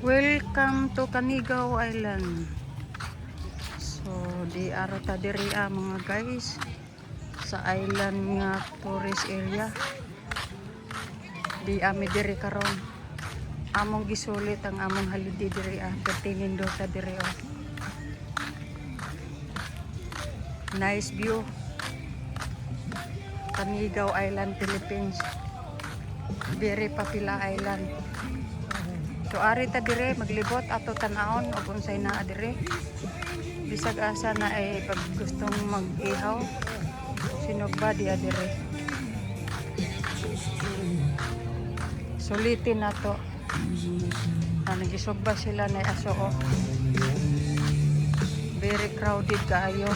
Welcome to Canigao Island. So, di arata diri mga guys sa island nga tourist area. Di ami diri karon. Among gisulit ang among holiday diri pertinindo ta diri Nice view. Canigao Island, Philippines. Very popular island. So ari ta dire maglibot ato tan-aon ug unsay naa dire. Bisag asa na ay pag gustong mag-ihaw sinugba diya dire. Sulitin nato. Nagisugba sila na aso Very crowded kaayo.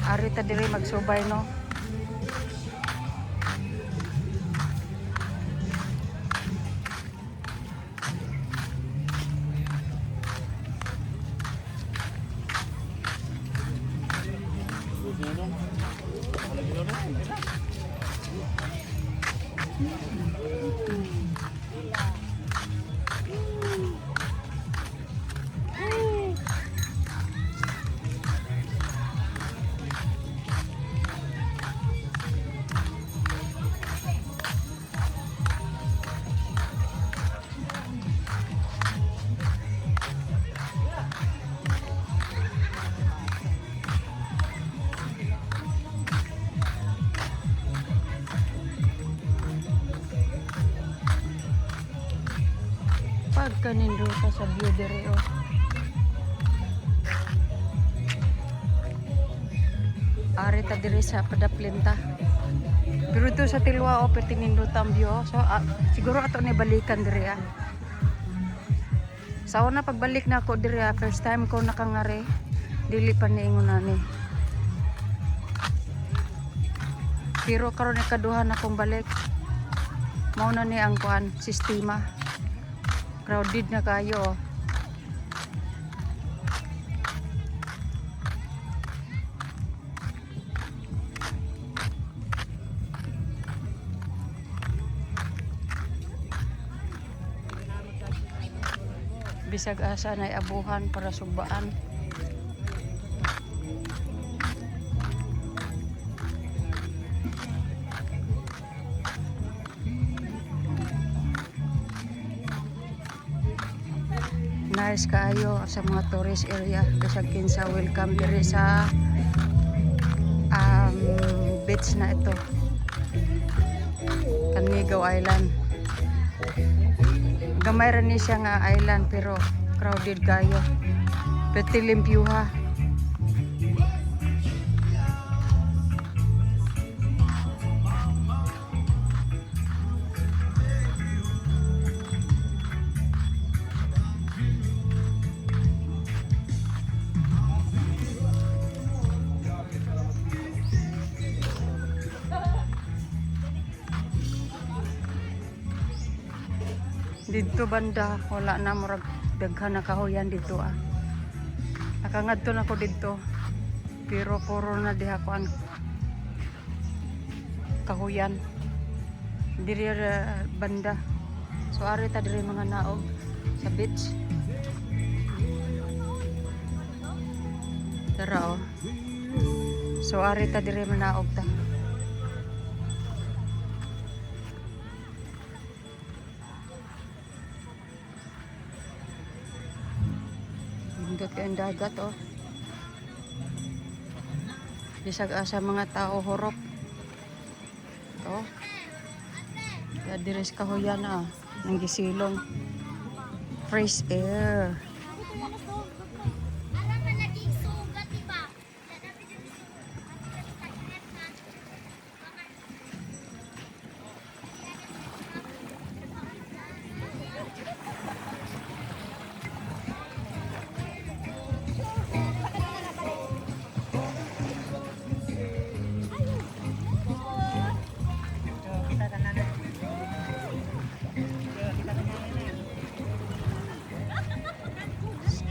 Ari ta dire magsubay no. Pagkanindo ka sa view dire Ari ta dire sa Padaplinta. Pero ito sa Tilwa pertinindo tam view. So siguro ato ni balikan dire Sa una pagbalik na ako dire first time ko nakangari. Dili pa niingon ani. Pero karon ikaduha na kong balik. Mao na ni ang kuan sistema. Crowded na kayo. Bisag asa na abuhan para sugbaan. Nice kaayo sa mga tourist area. Bisag kinsa welcome diri sa beach na ito. Canigao Island. Gamay ra ni siya nga island pero crowded kayo. Pwede limpyuha. Dito banda wala na murag daghan na kahoyan dito Nakangadto na ko dito pero puro na diha ko ang kahoyan diri banda. So ari ta diri mga naog sa beach. Tara So ari ta diri manaog ta. Hindot kayong dagat Bisag asa mga tao horop. Kaya diris kahoyan nang gisilong. Fresh air.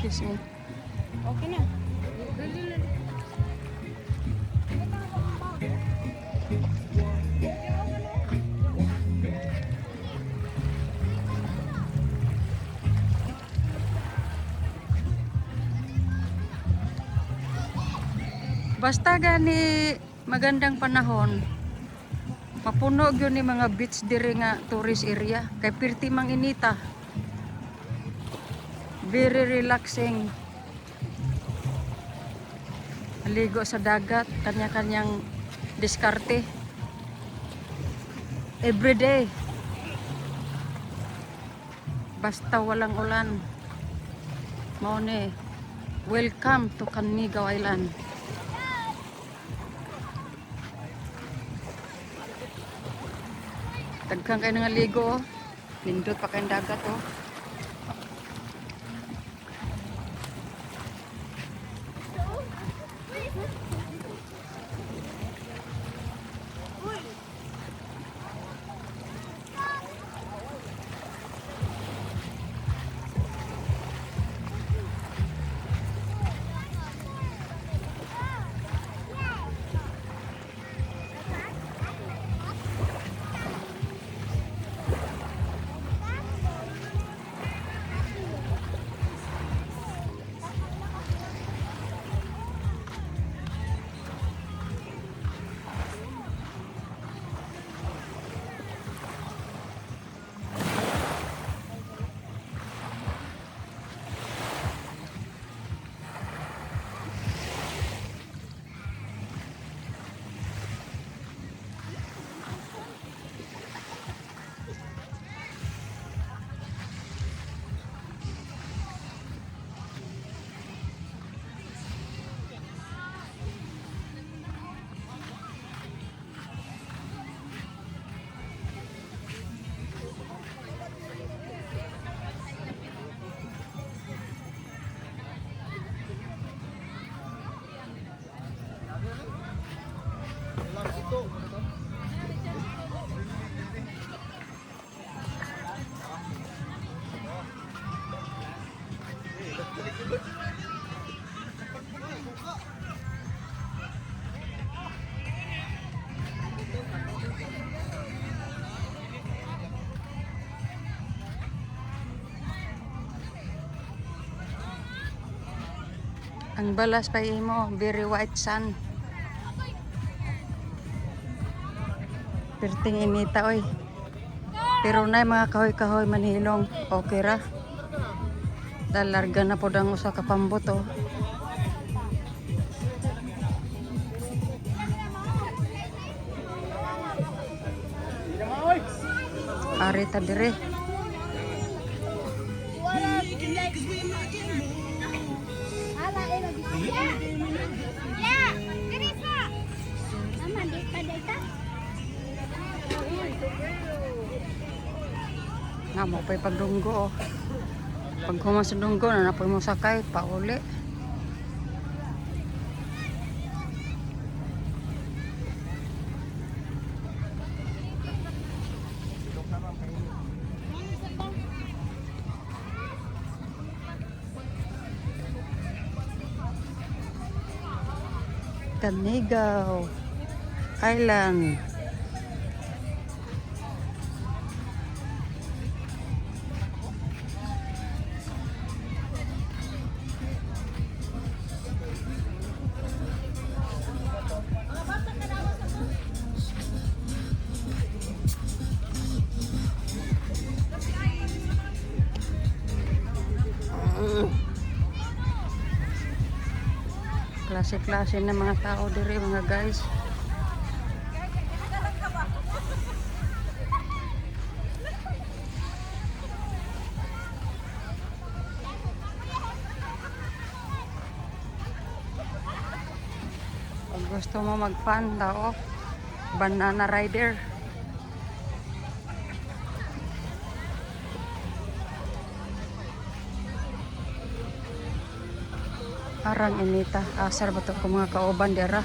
Excuse me. Okay na. Basta gani magandang panahon, mapuno gyud ni mga beach diri nga tourist area kay pirti mang inita. Very relaxing. Maligo sa dagat, kanya-kanyang diskarte. Everyday. Basta walang ulan. Mao ni, welcome to Canmigao Island. Tagkang kayo nga ligo, oh. Lindot pa kayong dagat, oh. Ang balas pa imo, very white sun. Perting inita oy. Pero na mga kahoy-kahoy manhilong, okay ra. Dalarga na pod ang usa ka pambot, oh. Ari ta dire. Nga mo pa'y pagdunggo, oh. Pag humas sa dunggo na napoy mo sakay pauli. Canmigao Island. Klase-klase na mga tao diri mga guys. Pag gusto mo mag-fun daw, banana rider. Arang inita, asar ba ito kung mga kauban dira?